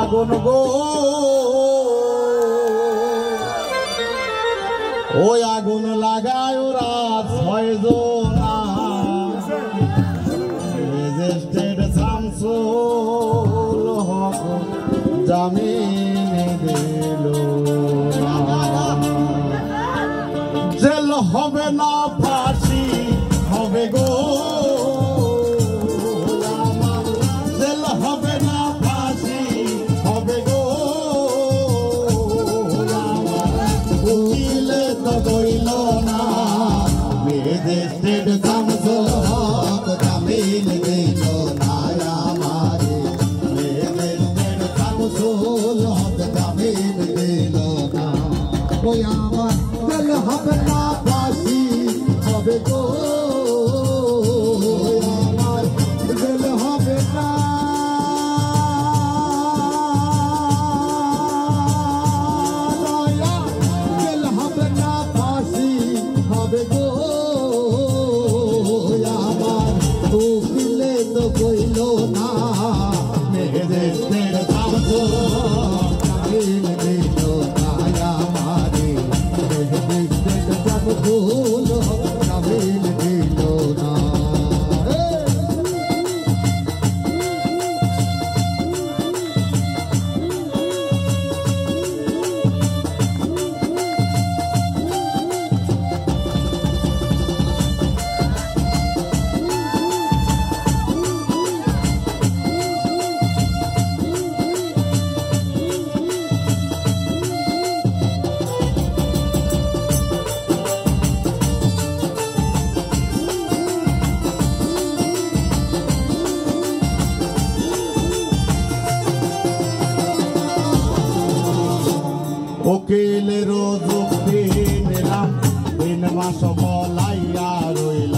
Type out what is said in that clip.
আগুন গো ওই আগুন লাগায় ওরা 6 জনা রেজিস্ট্রেড শামসুল হক জামিন দিল জেল হবে না ফাঁসি হবে গো জেল হবে না ফাঁসি হবে গো উকিলে তো বইল না রেজিস্ট্রেড শামসুল হক জামিন দিল না আমারে রেজিস্ট্রেড শামসুল হক জামিন দিল না ওই আমার জেল হবে না ফাঁসি হবে গো আমার জেল হবে না জেল হবে না ফাঁসি হবে গো আমার উকিলে তো কইল না রেজিস্ট্রেড শামসুল জামিন দিল না আমারে রেজিস্ট্রেড শামসুল জামিন দিল না উকিলের যুক্তি নিলাম 3 মাস বলাইয়া রইল